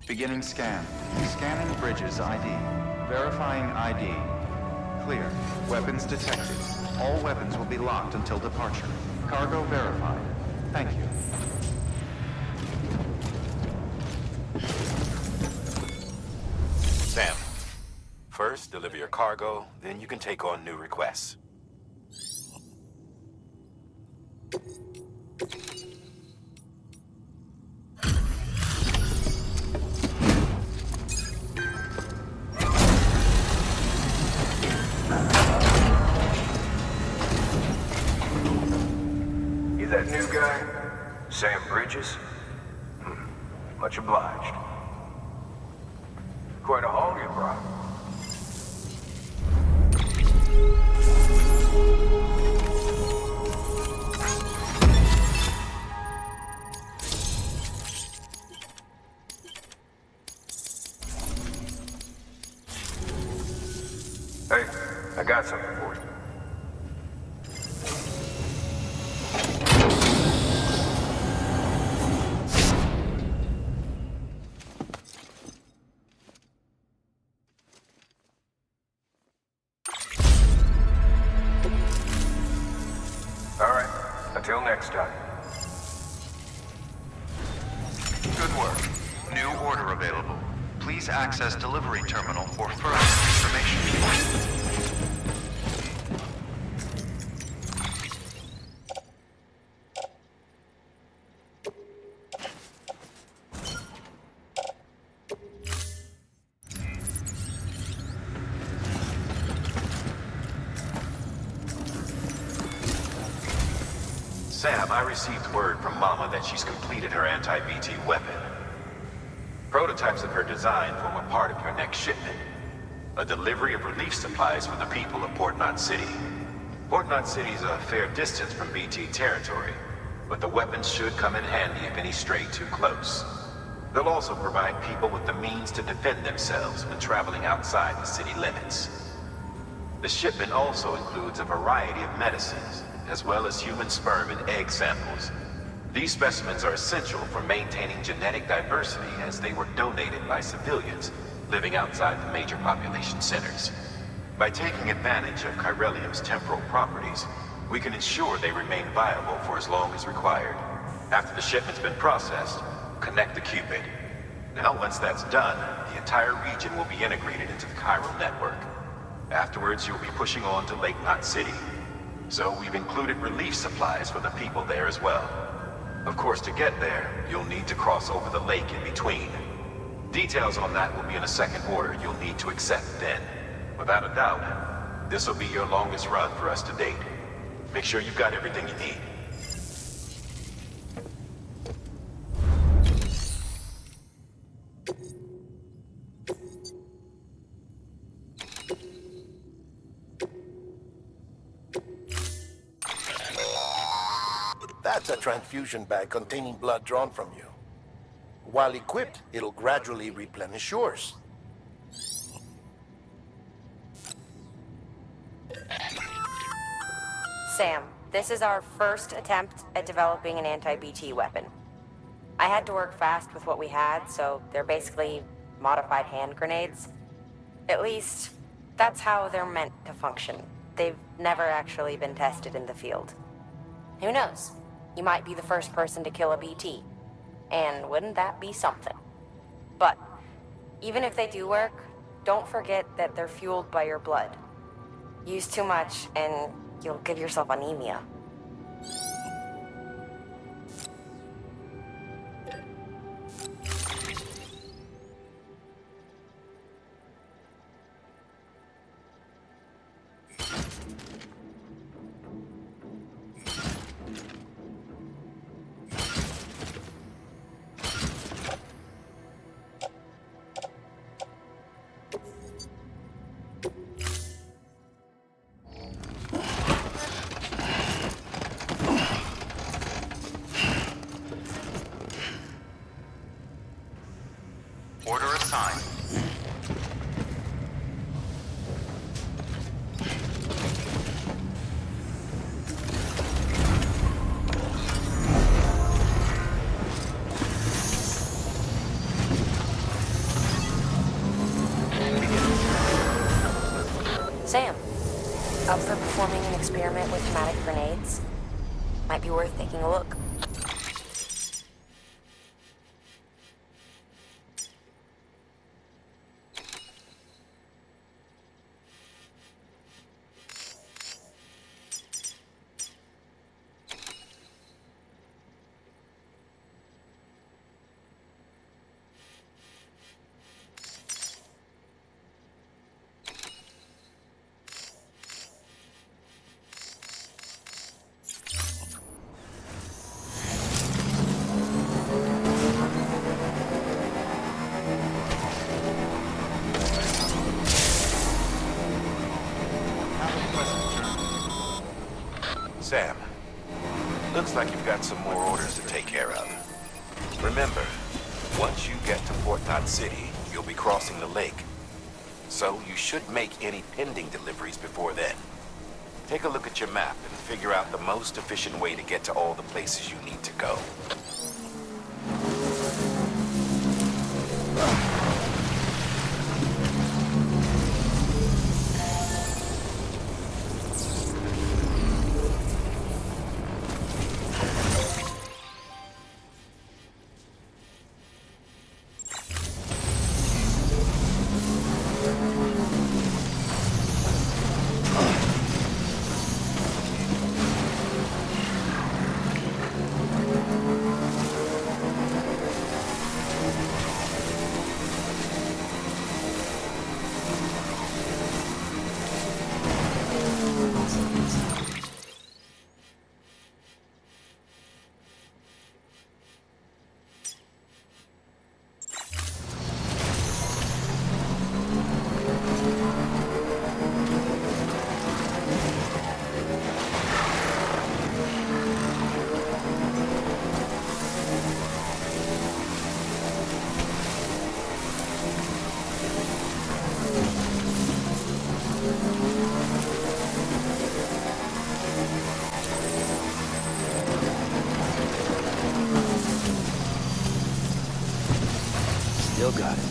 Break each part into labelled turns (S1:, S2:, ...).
S1: Beginning scan. Scanning bridges ID. Verifying ID. Clear. Weapons detected. All weapons will be locked until departure. Cargo verified. Thank you.
S2: Sam, first deliver your cargo, then you can take on new requests.
S3: You that new guy? Sam Bridges? Much obliged. Quite a haul you brought. Hey, I got something for you. Until next time.
S1: Good work. New order available. Please access delivery terminal for further information.
S2: Sam, I received word from Mama that she's completed her anti-BT weapon. Prototypes of her design form a part of your next shipment. A delivery of relief supplies for the people of Port Knot City. Port Knot City is a fair distance from BT territory, but the weapons should come in handy if any stray too close. They'll also provide people with the means to defend themselves when traveling outside the city limits. The shipment also includes a variety of medicines, as well as human sperm and egg samples. These specimens are essential for maintaining genetic diversity as they were donated by civilians living outside the major population centers. By taking advantage of chiralium's temporal properties, we can ensure they remain viable for as long as required. After the shipment's been processed, connect the Cupid. Now, once that's done, the entire region will be integrated into the chiral network. Afterwards, you'll be pushing on to Lake Knot City. So we've included relief supplies for the people there as well. Of course, to get there, you'll need to cross over the lake in between. Details on that will be in a second order you'll need to accept then. Without a doubt, this will be your longest run for us to date. Make sure you've got everything you need.
S4: That's a transfusion bag containing blood drawn from you. While equipped, it'll gradually replenish yours.
S5: Sam, this is our first attempt at developing an anti-BT weapon. I had to work fast with what we had, so they're basically modified hand grenades. At least, that's how they're meant to function. They've never actually been tested in the field. Who knows? You might be the first person to kill a BT. And wouldn't that be something? But, even if they do work, don't forget that they're fueled by your blood. Use too much, and you'll give yourself anemia. Up for performing an experiment with pneumatic grenades? Might be worth taking a look.
S3: Sam, looks like you've got some more orders to take care of. Remember, once you get to Fort Knot City, you'll be crossing the lake. So you should make any pending deliveries before then. Take a look at your map and figure out the most efficient way to get to all the places you need to go.
S6: Still got it.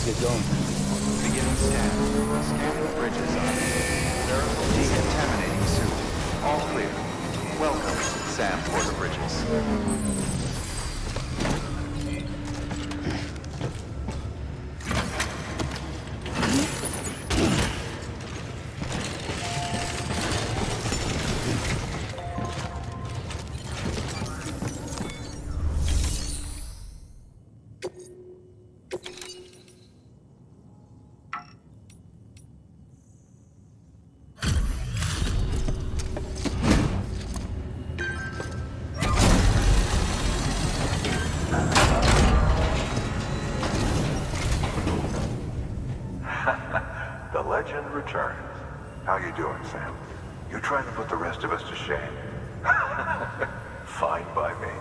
S6: get going.
S1: Beginning scan. Scanning the bridges on vertical decontaminating suit. All clear. Welcome, Sam Porter Bridges.
S7: The legend returns. How you doing, Sam? You trying to put the rest of us to shame? Fine by me.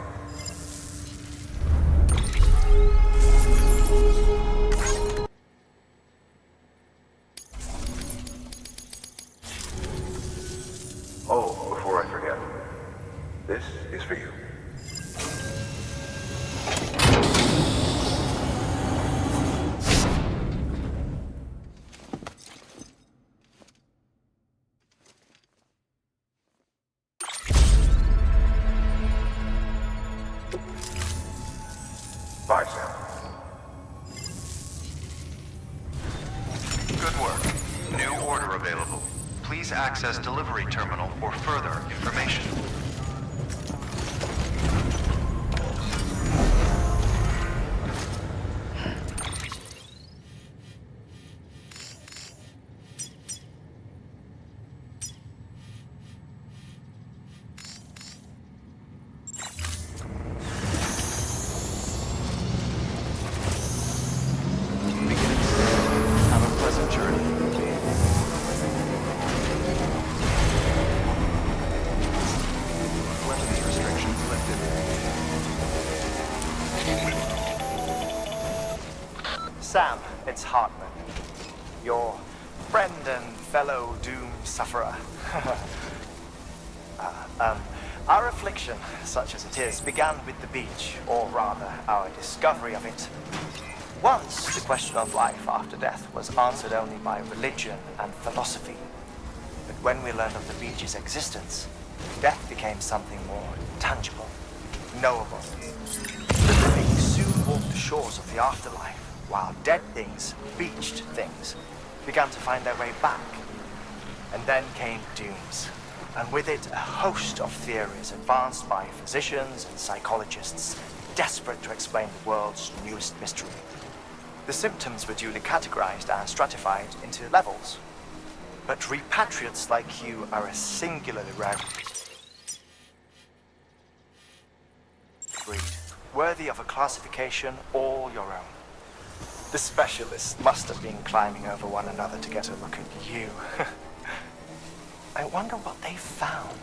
S7: Oh, before I forget, this is for you. Bye, Sam.
S1: Good work. New order available. Please access delivery terminal for further information. Have a pleasant journey. Weapons restrictions lifted.
S8: Sam, it's Hartman. Your friend and fellow doom sufferer. Our affliction, such as it is, began with the beach, or rather, our discovery of it. Once, the question of life after death was answered only by religion and philosophy. But when we learned of the beach's existence, death became something more tangible, knowable. The living shores of the afterlife, while dead things, beached things, began to find their way back. And then came Dunes, and with it a host of theories advanced by physicians and psychologists desperate to explain the world's newest mystery. The symptoms were duly categorized and stratified into levels. But repatriates like you are a singularly rare breed, worthy of a classification all your own. The specialists must have been climbing over one another to get a look at you. I wonder what they found.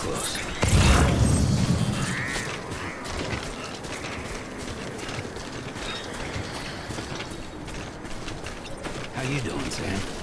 S6: close. How you doing, Sam?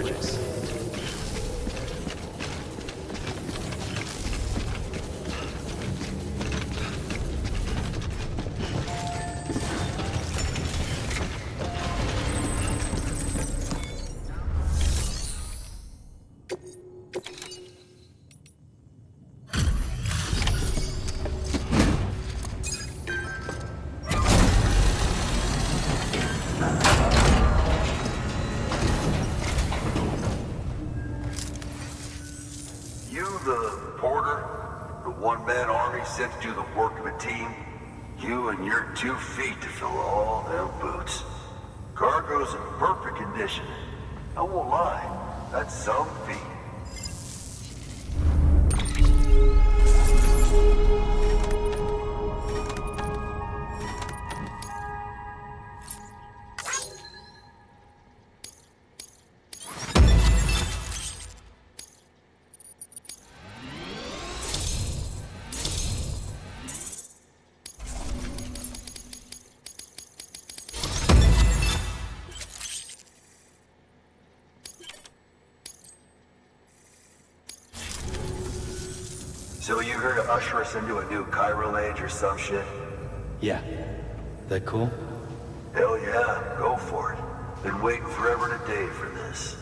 S6: CHVRCHES.
S7: Sent to do the work of a team, you and your 2 feet to fill all them boots. Cargo's in perfect condition. I won't lie, that's some feat. So you here to usher us into a new chiral age or some shit?
S6: Yeah. That cool?
S7: Hell yeah, go for it. Been waiting forever and a day for this.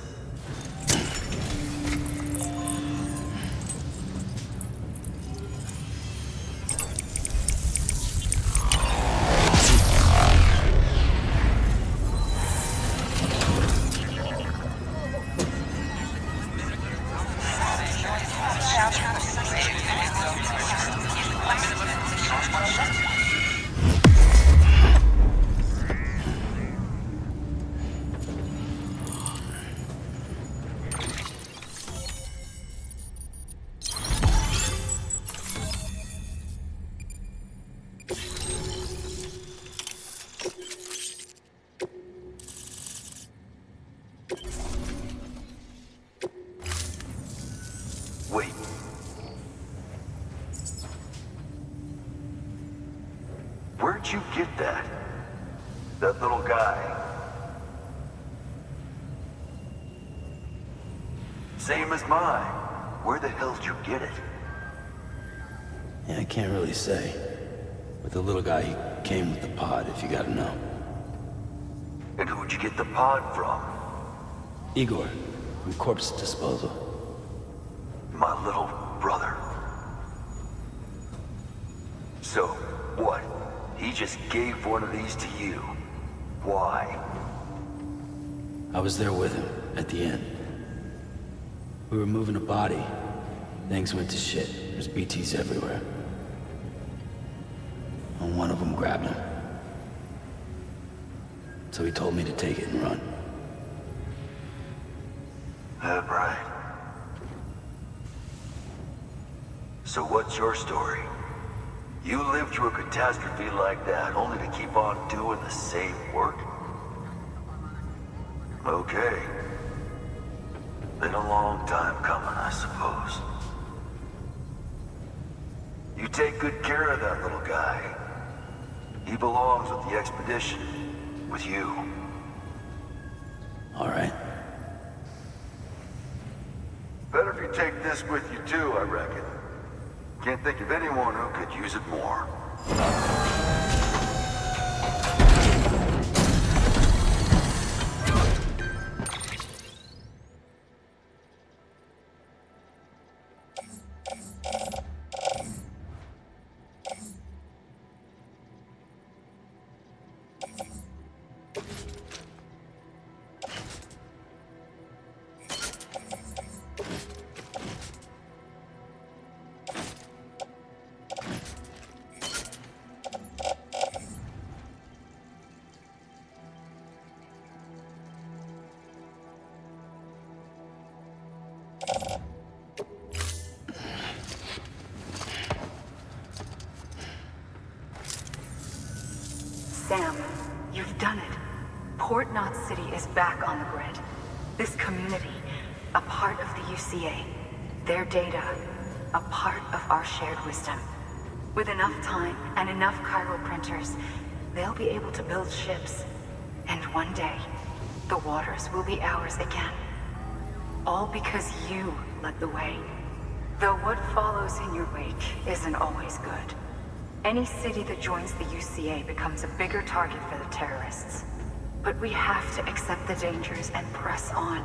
S7: Wait. Where'd you get that? That little guy? Same as mine. Where the hell did you get it?
S6: Yeah, I can't really say. With the little guy, he came with the pod, if you gotta know.
S7: And who'd you get the pod from?
S6: Igor, from Corpse Disposal.
S7: My little brother. So, what? He just gave one of these to you. Why?
S6: I was there with him, at the end. We were moving a body. Things went to shit. There's BTs everywhere. And one of them grabbed him. So he told me to take it and run.
S7: That's right. So what's your story? You lived through a catastrophe like that only to keep on doing the same work? Okay. Been a long time coming, I suppose. You take good care of that little guy. He belongs with the expedition. With you.
S6: All right.
S7: Better if you take this with you too, I reckon. Can't think of anyone who could use it more.
S9: Sam, you've done it. Port Knot City is back on the grid. This community, a part of the UCA. Their data, a part of our shared wisdom. With enough time and enough chiral printers, they'll be able to build ships. And one day, the waters will be ours again. All because you led the way. Though what follows in your wake isn't always good. Any city that joins the UCA becomes a bigger target for the terrorists. But we have to accept the dangers and press on,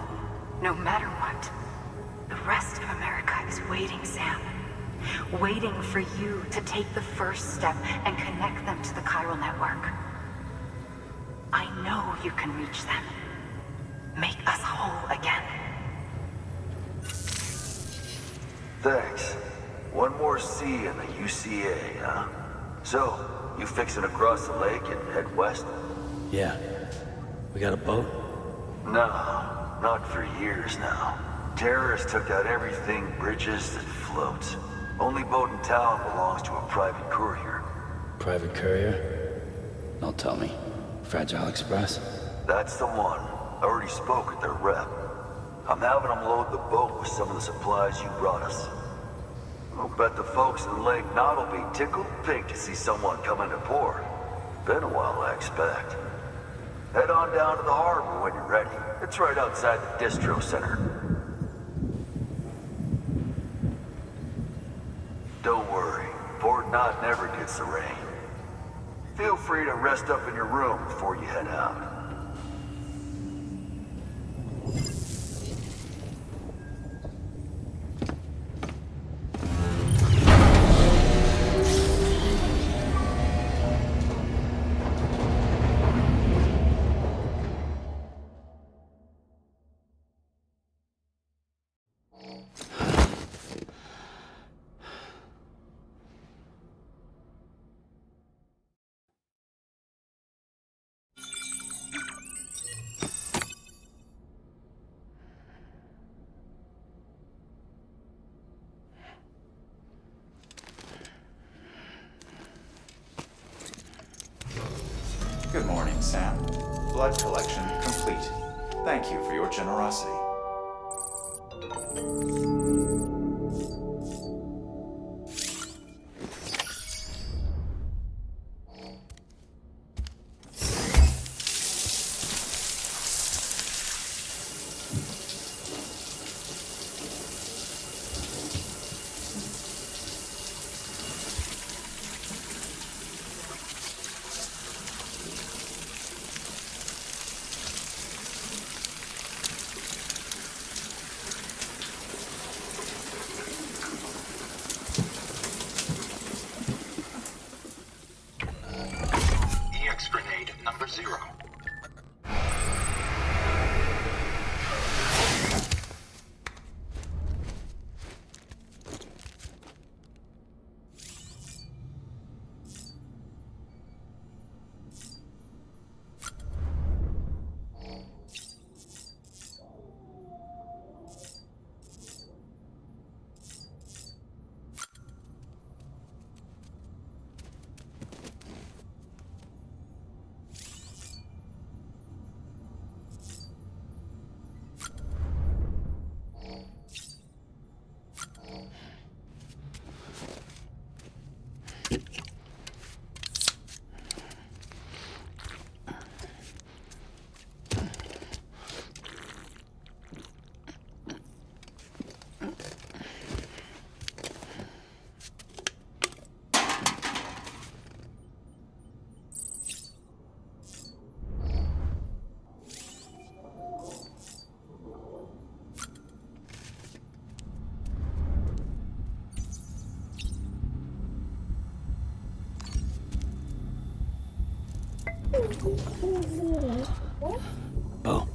S9: no matter what. The rest of America is waiting, Sam. Waiting for you to take the first step and connect them to the chiral network. I know you can reach them. Make us whole again.
S7: Thanks. One more C in the UCA, huh? So, you fixing to cross the lake and head west?
S6: Yeah. We got a boat?
S7: No, not for years now. Terrorists took out everything bridges that floats. Only boat in town belongs to a private courier.
S6: Private courier? Don't tell me. Fragile Express?
S7: That's the one. I already spoke with their rep. I'm having them load the boat with some of the supplies you brought us. I'll bet the folks in Lake Knot will be tickled pink to see someone come into port. Been a while, I expect. Head on down to the harbor when you're ready. It's right outside the distro center. Don't worry, Port Knot never gets the rain. Feel free to rest up in your room before you head out.
S1: Good morning, Sam. Blood collection complete. Thank you for your generosity.
S2: Grenade number 0.
S6: Oh.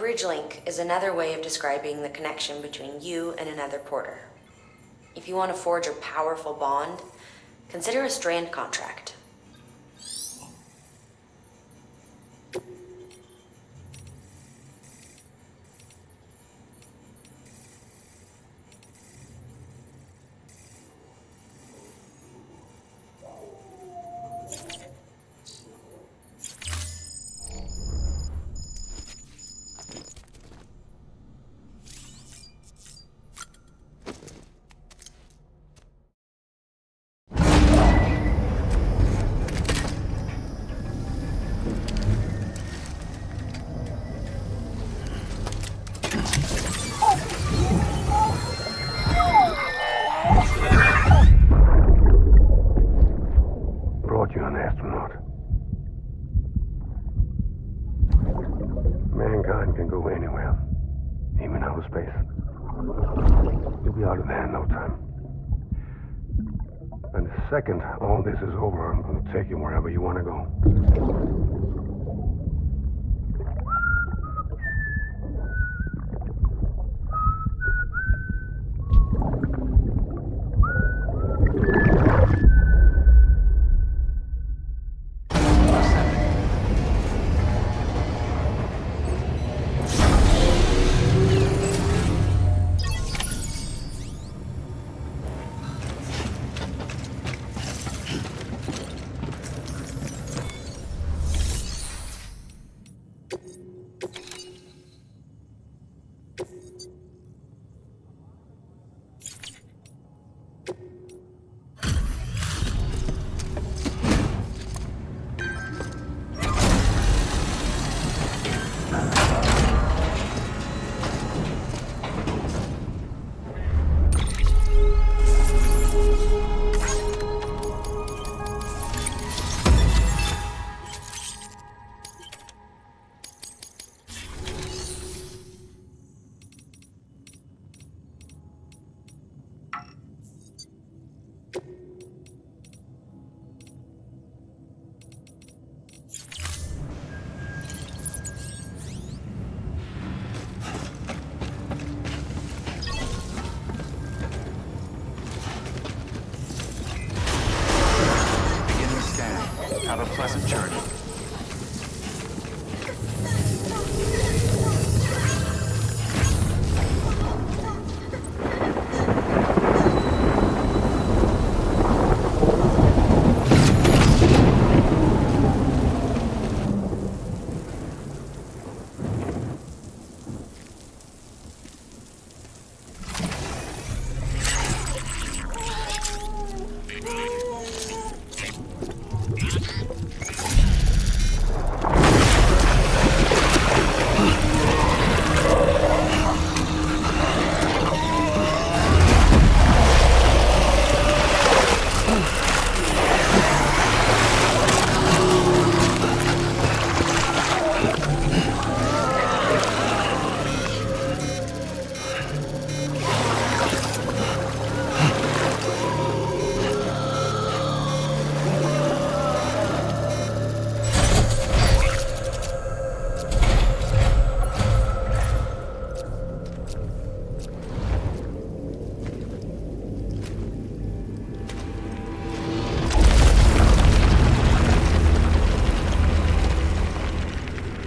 S5: bridge link is another way of describing the connection between you and another porter. If you want to forge a powerful bond, consider a strand contract.
S10: Brought you an astronaut. Mankind can go anywhere, even outer space. You'll be out of there in no time. And the second all this is over, I'm going to take you wherever you want to go.
S1: Have a pleasant journey.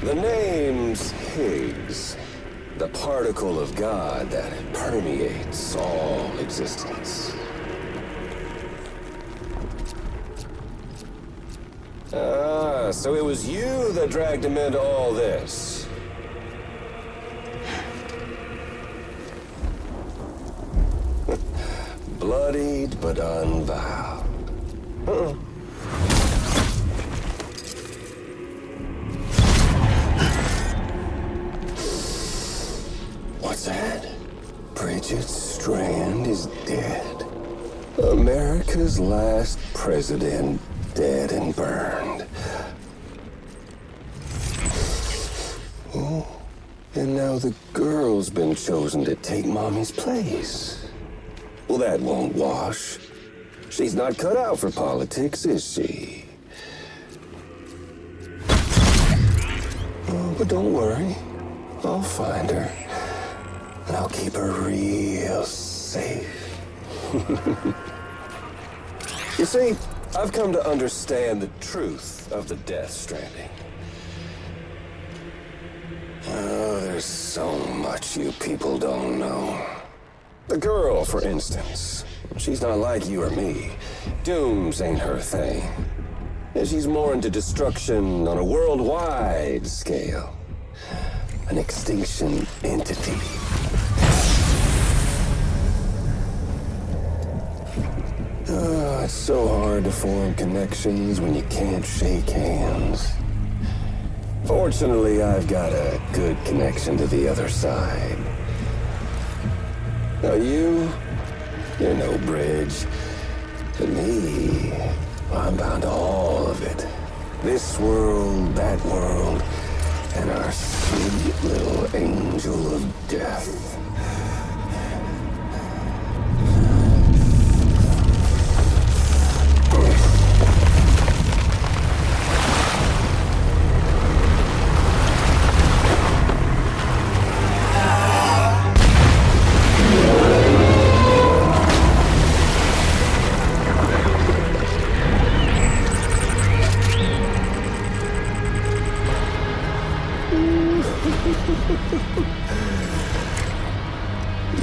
S11: The name's Higgs, the particle of God that permeates all existence. Ah, so it was you that dragged him into all this. Bloodied but unvowed. Uh-oh. What's that? Bridget Strand is dead. America's last president dead and burned. Oh, and now the girl's been chosen to take Mommy's place. Well, that won't wash. She's not cut out for politics, is she? Oh, but don't worry. I'll find her. And I'll keep her real safe. You see, I've come to understand the truth of the Death Stranding. Oh, there's so much you people don't know. The girl, for instance, she's not like you or me. Dooms ain't her thing. And she's more into destruction on a worldwide scale. An extinction entity. Oh, it's so hard to form connections when you can't shake hands. Fortunately, I've got a good connection to the other side. Now you're no bridge. To me, I'm bound to all of it. This world, that world, and our sweet little angel of death.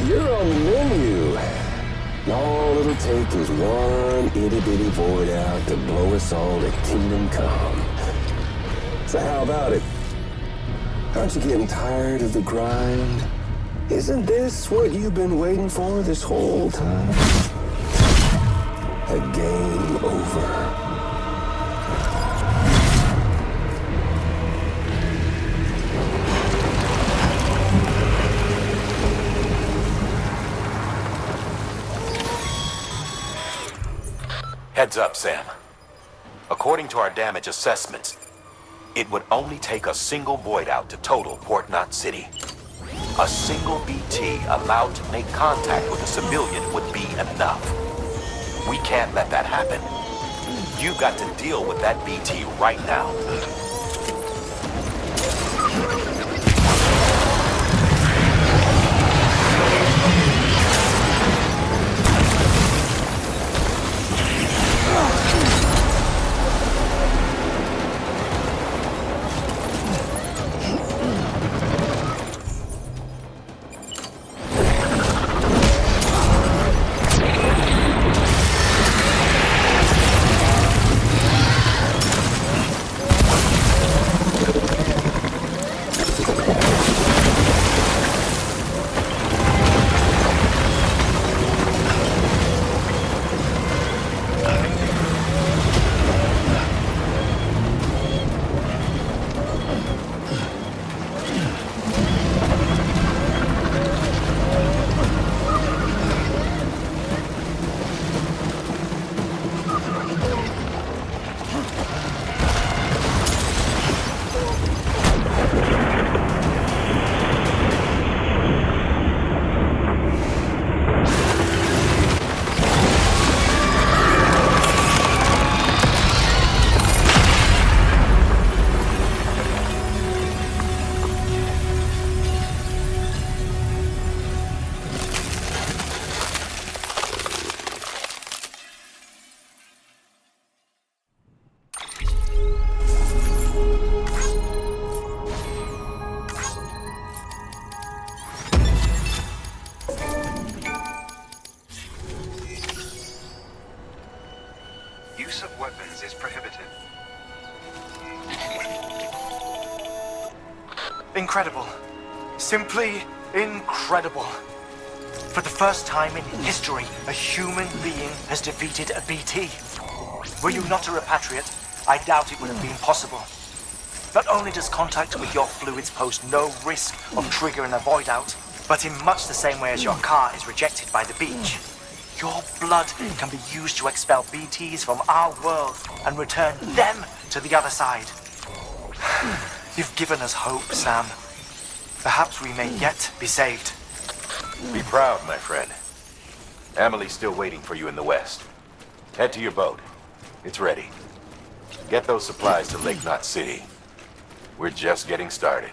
S11: You're on the menu. All it'll take is one itty-bitty void out to blow us all to kingdom come. So how about it? Aren't you getting tired of the grind? Isn't this what you've been waiting for this whole time? A game over.
S3: Heads up, Sam. According to our damage assessments, it would only take a single void out to total Port Knot City. A single BT allowed to make contact with a civilian would be enough. We can't let that happen. You've got to deal with that BT right now.
S1: Use of weapons is prohibited.
S8: Incredible. Simply incredible. For the first time in history, a human being has defeated a BT. Were you not a repatriate, I doubt it would have been possible. Not only does contact with your fluids pose no risk of triggering a void out, but in much the same way as your car is rejected by the beach, your blood can be used to expel BTs from our world and return them to the other side. You've given us hope, Sam. Perhaps we may yet be saved.
S3: Be proud, my friend. Emily's still waiting for you in the west. Head to your boat. It's ready. Get those supplies to Lake Knot City. We're just getting started.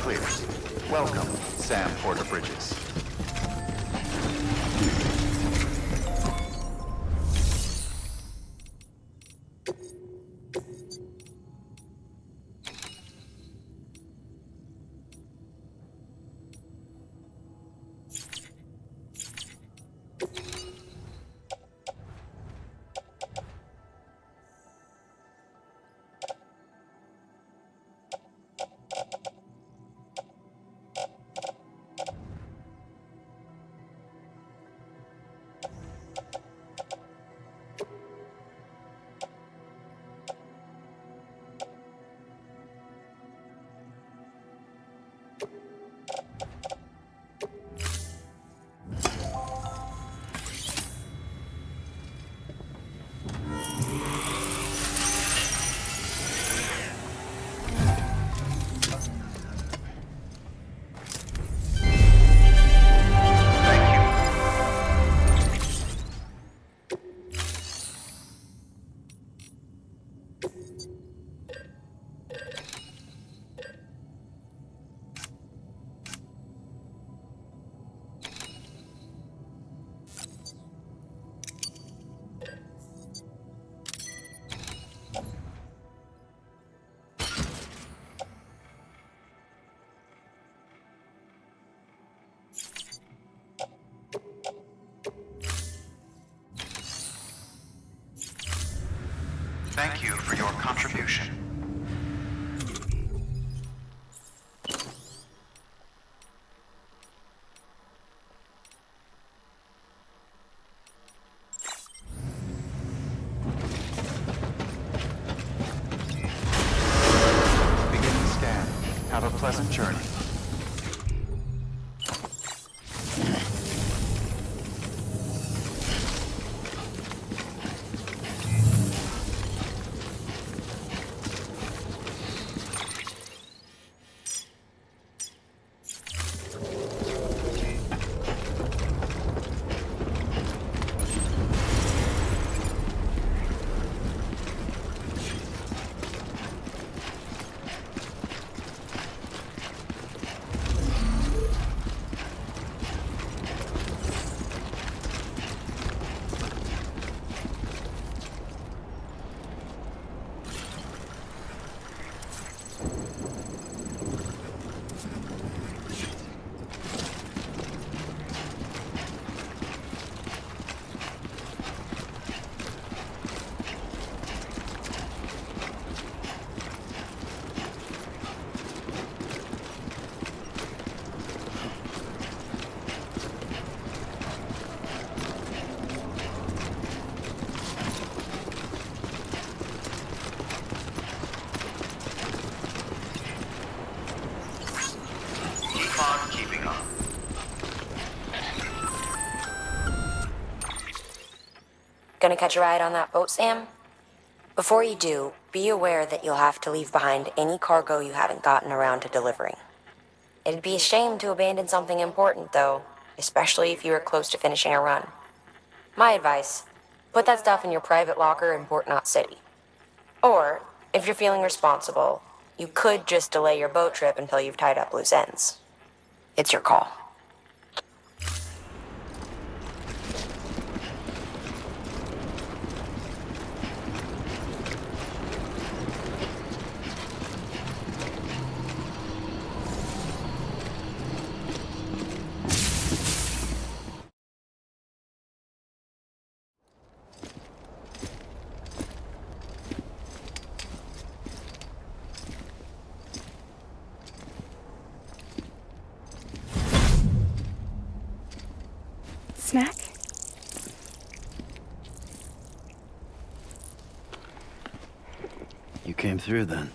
S1: clear. Welcome, Sam Porter-Bridges. Thank you for your contribution. Beginning scan. Have a pleasant journey.
S5: Gonna catch a ride on that boat, Sam? Before you do, be aware that you'll have to leave behind any cargo you haven't gotten around to delivering. It'd be a shame to abandon something important, though, especially if you were close to finishing a run. My advice, put that stuff in your private locker in Port Knot City. Or, if you're feeling responsible, you could just delay your boat trip until you've tied up loose ends. It's your call.
S12: Snack?
S6: You came through then.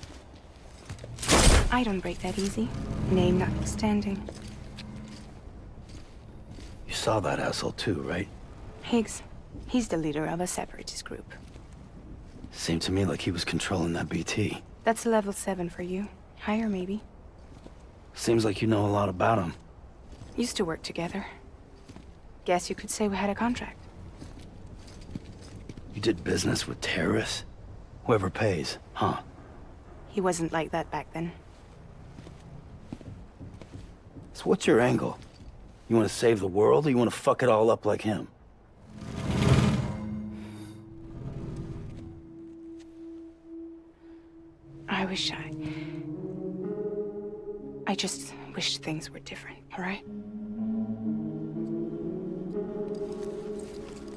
S12: I don't break that easy. Name notwithstanding.
S6: You saw that asshole too, right?
S12: Higgs. He's the leader of a separatist group.
S6: Seemed to me like he was controlling that BT.
S12: That's level 7 for you. Higher, maybe.
S6: Seems like you know a lot about him.
S12: Used to work together. Guess you could say we had a contract.
S6: You did business with terrorists? Whoever pays, huh?
S12: He wasn't like that back then.
S6: So what's your angle? You want to save the world, or you want to fuck it all up like him?
S12: I just wish things were different, all right?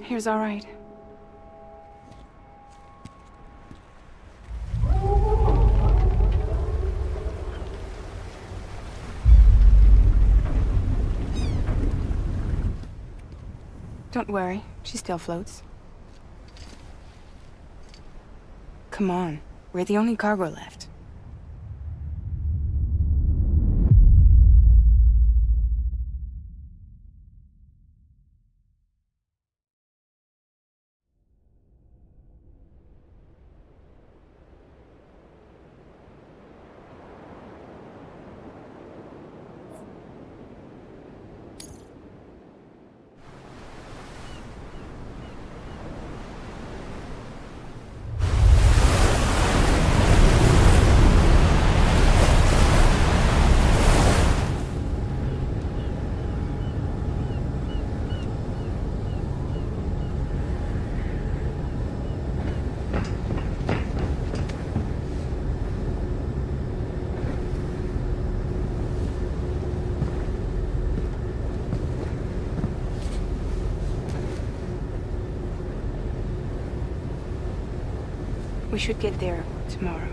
S12: Here's all right. Don't worry, she still floats. Come on, we're the only cargo left. We should get there tomorrow.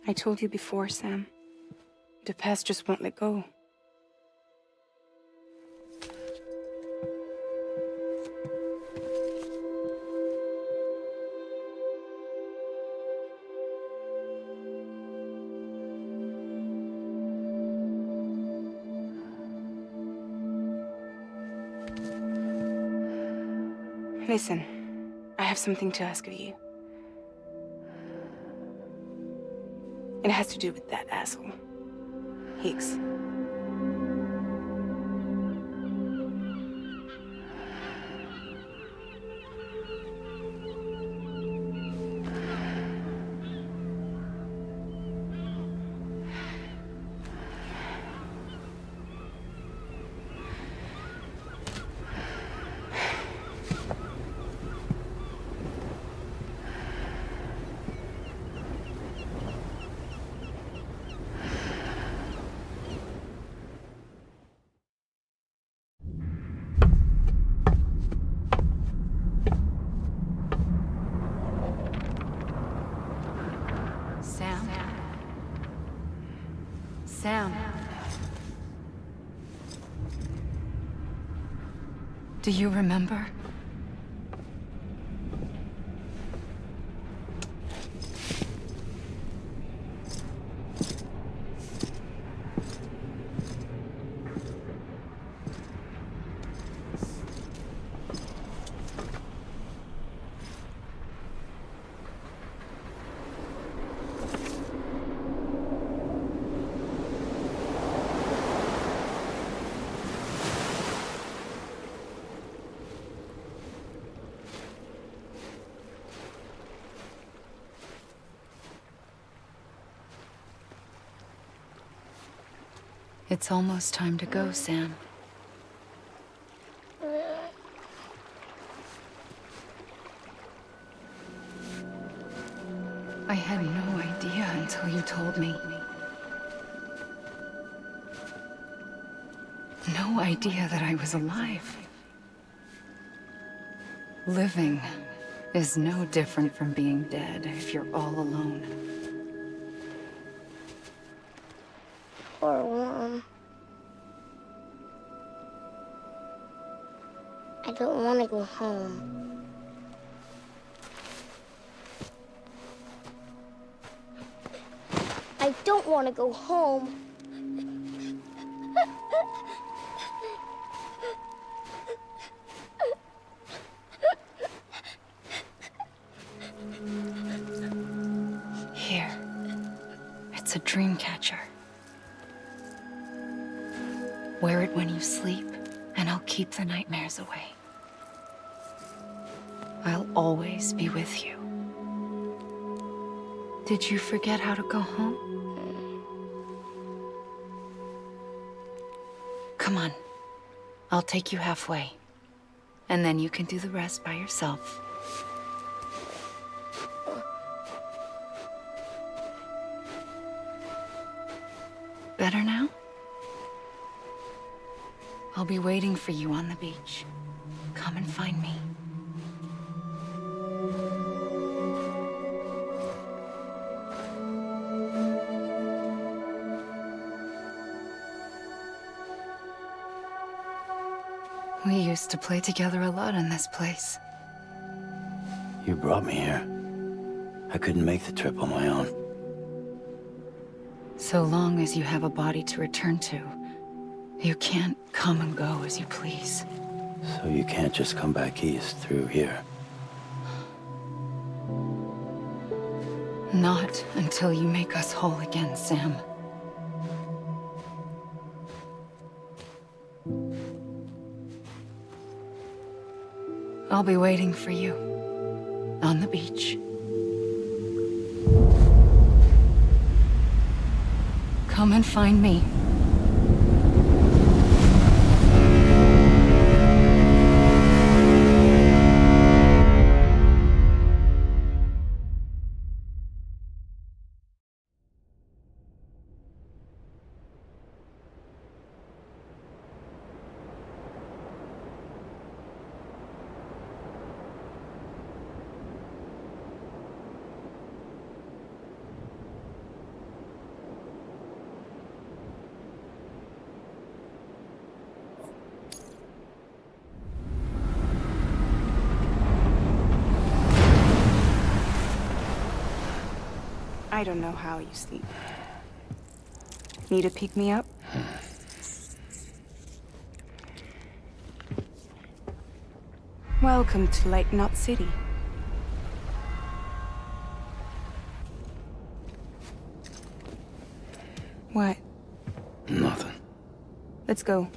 S12: I told you before, Sam. The past just won't let go. Listen, I have something to ask of you. It has to do with that asshole, Higgs.
S9: Sam. Do you remember? It's almost time to go, Sam. I had no idea until you told me. No idea that I was alive. Living is no different from being dead if you're all alone.
S13: Poor Mom. I don't want to go home. I don't want to go home.
S12: Here. It's a dream catcher. Wear it when you sleep, and I'll keep the nightmares away. I'll always be with you. Did you forget how to go home? Come on. I'll take you halfway. And then you can do the rest by yourself. Better now? I'll be waiting for you on the beach. Come and find me. We used to play together a lot in this place.
S6: You brought me here. I couldn't make the trip on my own.
S12: So long as you have a body to return to, you can't come and go as you please.
S6: So you can't just come back east through here?
S12: Not until you make us whole again, Sam. I'll be waiting for you on the beach. Come and find me. I don't know how you sleep. Need to pick me up? Welcome to Lake Knot City. What?
S6: Nothing.
S12: Let's go.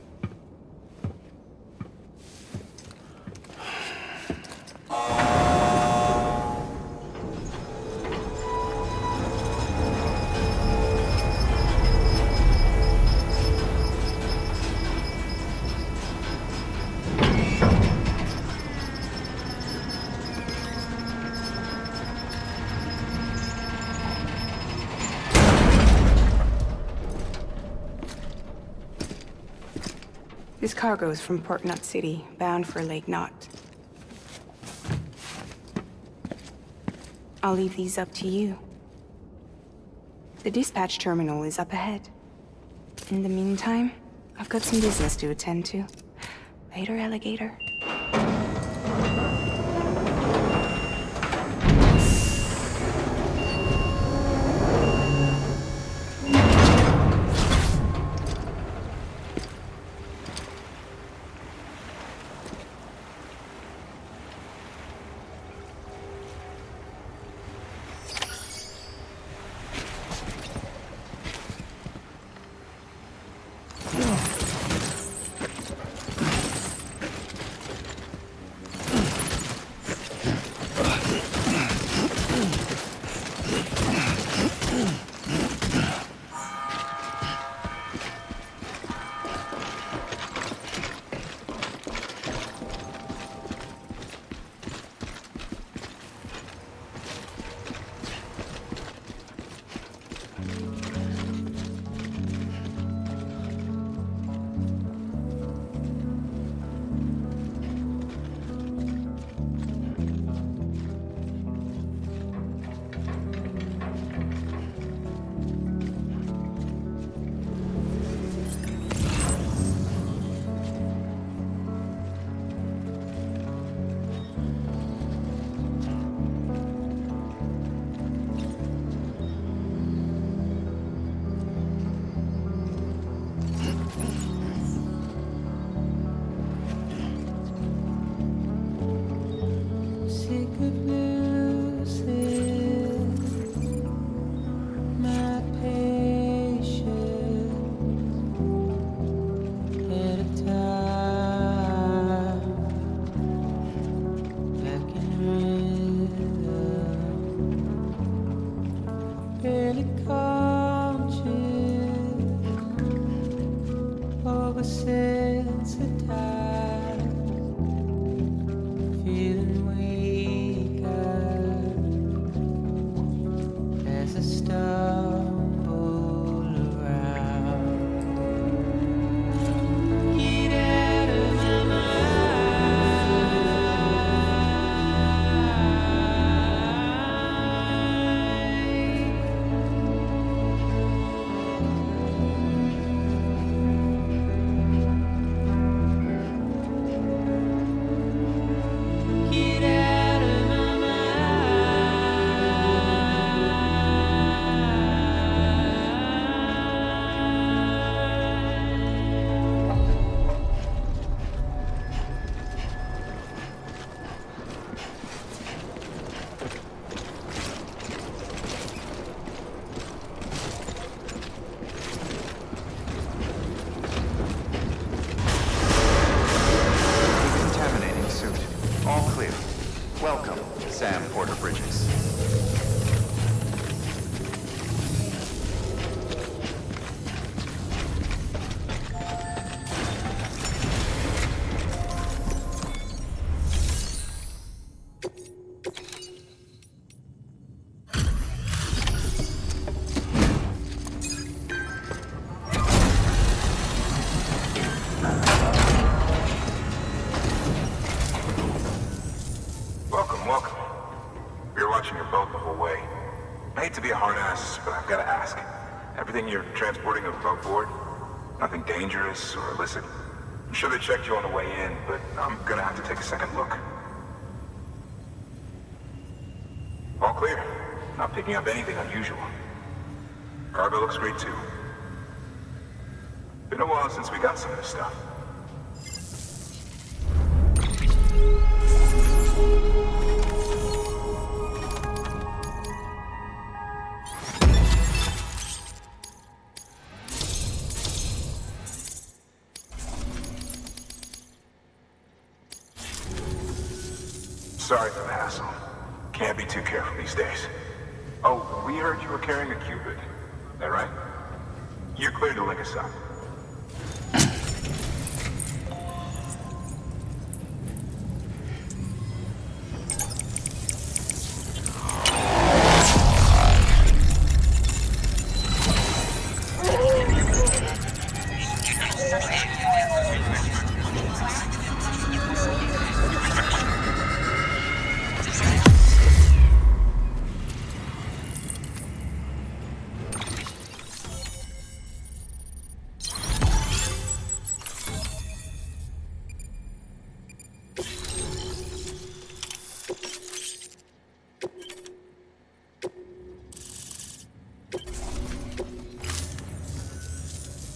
S12: This cargo is from Port Knot City, bound for Lake Knot. I'll leave these up to you. The dispatch terminal is up ahead. In the meantime, I've got some business to attend to. Later, alligator.
S2: Everything you're transporting above board? Nothing dangerous or illicit? I'm sure they checked you on the way in, but I'm gonna have to take a second look. All clear. Not picking up anything unusual. Cargo looks great too. Been a while since we got some of this stuff. Sorry for the hassle. Can't be too careful these days. Oh, we heard you were carrying a Cupid. That right? You're cleared to link us up.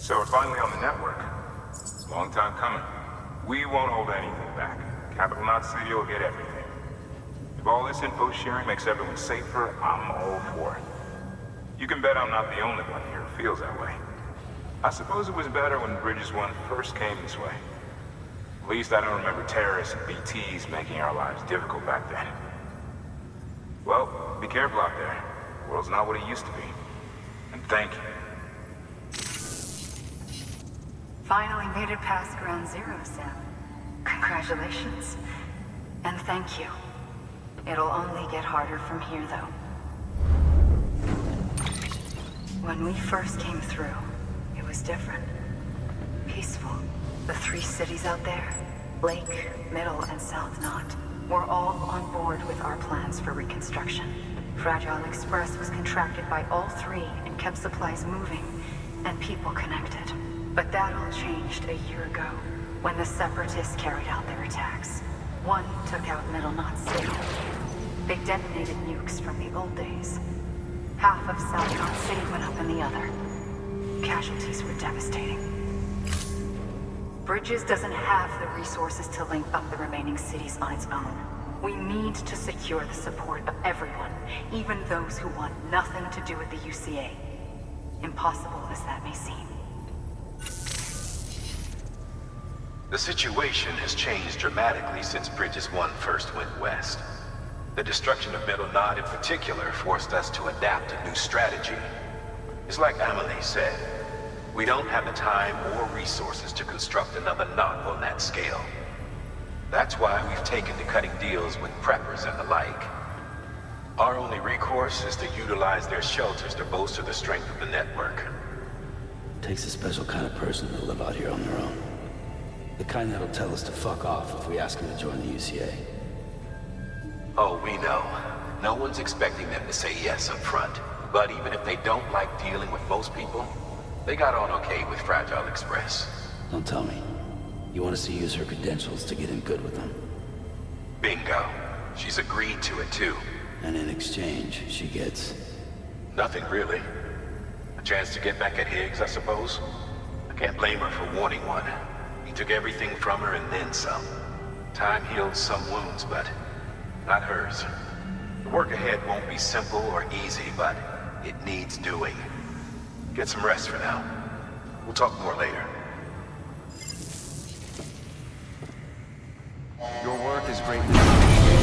S2: So we're finally on the network. Long time coming. We won't hold anything back. Capital Knot City will get everything. If all this info sharing makes everyone safer, I'm all for it. You can bet I'm not the only one here who feels that way. I suppose it was better when Bridges 1 first came this way. At least I don't remember terrorists and BTs making our lives difficult back then. Well, be careful out there. The world's not what it used to be. And thank you.
S9: Finally made it past ground zero, Sam. Congratulations. And thank you. It'll only get harder from here, though. When we first came through, it was different. Peaceful. The 3 cities out there, Lake, Middle, and South Knot, were all on board with our plans for reconstruction. Fragile Express was contracted by all 3 and kept supplies moving and people connected. But that all changed a year ago, when the Separatists carried out their attacks. One took out Middle Knot City. They detonated nukes from the old days. Half of South Knot City went up in the other. Casualties were devastating. Bridges doesn't have the resources to link up the remaining cities on its own. We need to secure the support of everyone, even those who want nothing to do with the UCA. Impossible as that may seem.
S2: The situation has changed dramatically since Bridges 1 first went west. The destruction of Middle Knot in particular forced us to adapt a new strategy. It's like Amelie said, We don't have the time or resources to construct another knot on that scale. That's why we've taken to cutting deals with preppers and the like. Our only recourse is to utilize their shelters to bolster the strength of the network.
S6: Takes a special kind of person to live out here on their own. The kind that'll tell us to fuck off if we ask them to join the UCA.
S2: Oh, we know. No one's expecting them to say yes up front. But even if they don't like dealing with most people, they got on okay with Fragile Express.
S6: Don't tell me. You want us to use her credentials to get in good with them?
S2: Bingo. She's agreed to it too.
S6: And in exchange, she gets...
S2: Nothing really. A chance to get back at Higgs, I suppose. I can't blame her for wanting one. He took everything from her and then some. Time heals some wounds, but not hers. The work ahead won't be simple or easy, but it needs doing. Get some rest for now. We'll talk more later.
S1: Your work is greatly appreciated.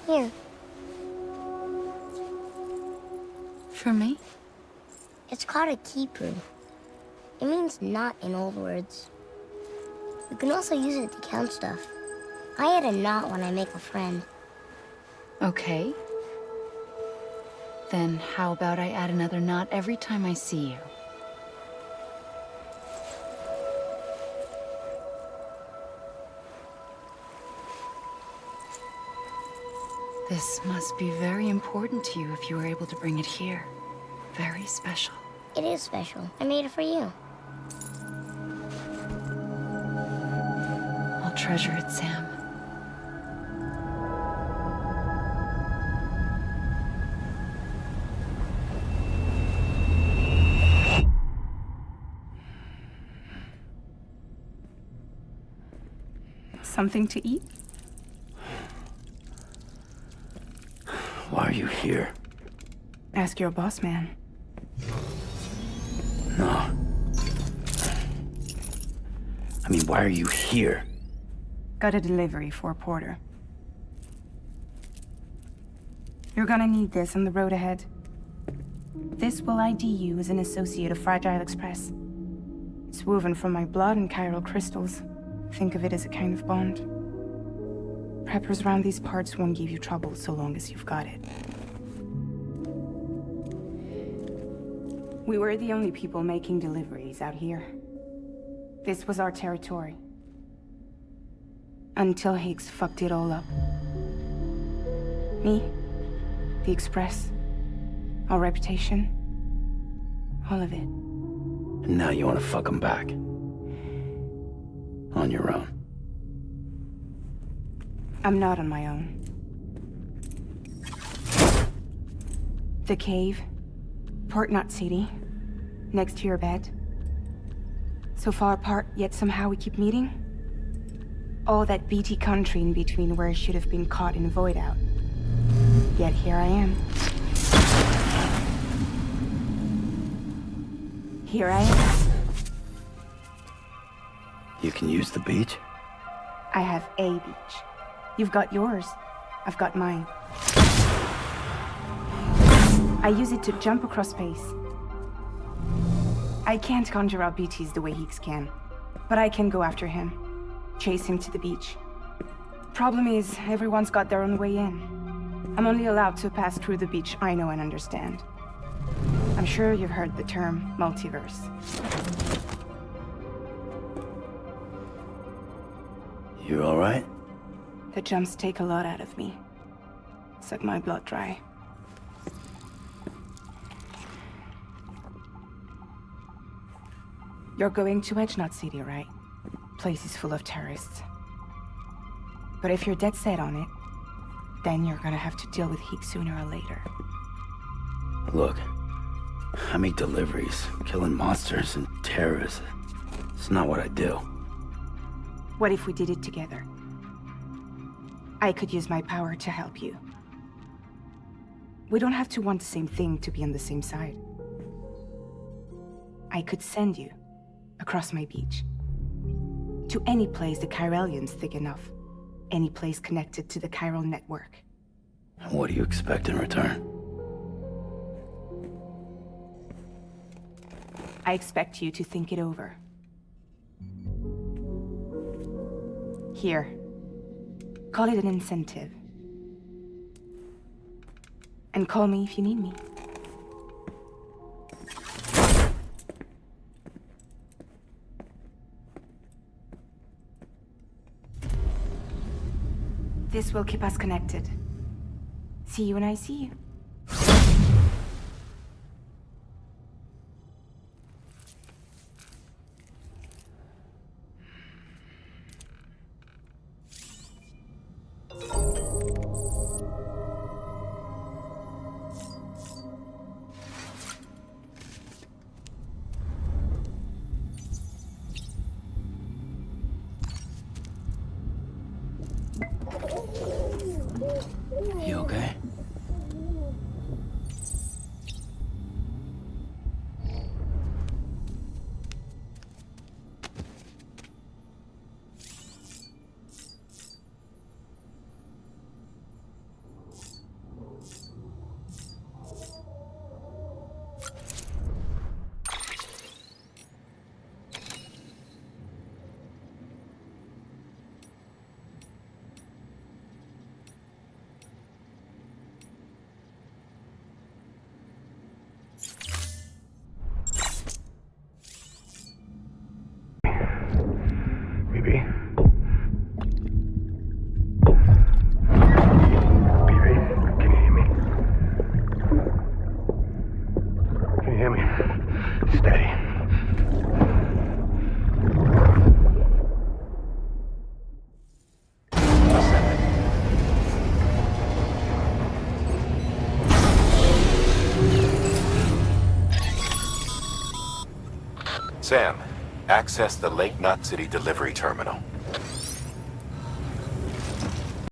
S13: Here.
S14: For me?
S13: It's called a keeper. It means knot in old words. You can also use it to count stuff. I add a knot when I make a friend.
S14: Okay. Then how about I add another knot every time I see you? This must be very important to you if you were able to bring it here. Very special.
S13: It is special. I made it for you.
S14: I'll treasure it, Sam.
S12: Something to eat?
S6: Why are you here?
S12: Ask your boss man.
S6: No. I mean, why are you here?
S12: Got a delivery for Porter. You're gonna need this on the road ahead. This will ID you as an associate of Fragile Express. It's woven from my blood and chiral crystals. Think of it as a kind of bond. Preppers around these parts won't give you trouble so long as you've got it. We were the only people making deliveries out here. This was our territory. Until Higgs fucked it all up. Me, the Express, our reputation, all of it.
S6: And now you want to fuck them back. On your own.
S12: I'm not on my own. The cave, Port Knot City, next to your bed. So far apart, yet somehow we keep meeting. All that BT country in between where I should have been caught in void out. Yet here I am. Here I am.
S6: You can use the beach?
S12: I have a beach. You've got yours. I've got mine. I use it to jump across space. I can't conjure up BTs the way Higgs can, but I can go after him. Chase him to the beach. Problem is, everyone's got their own way in. I'm only allowed to pass through the beach I know and understand. I'm sure you've heard the term multiverse.
S6: You all right?
S12: The jumps take a lot out of me. Suck my blood dry. You're going to Knot City, right? Place is full of terrorists. But if you're dead set on it, then you're gonna have to deal with Higgs sooner or later.
S6: Look, I make deliveries, killing monsters and terrorists. It's not what I do.
S12: What if we did it together? I could use my power to help you. We don't have to want the same thing to be on the same side. I could send you across my beach. To any place the Chiralian's thick enough. Any place connected to the chiral network.
S6: What do you expect in return?
S12: I expect you to think it over. Here. Call it an incentive. And call me if you need me. This will keep us connected. See you when I see you.
S6: You okay?
S3: Sam, access the Knot City delivery terminal.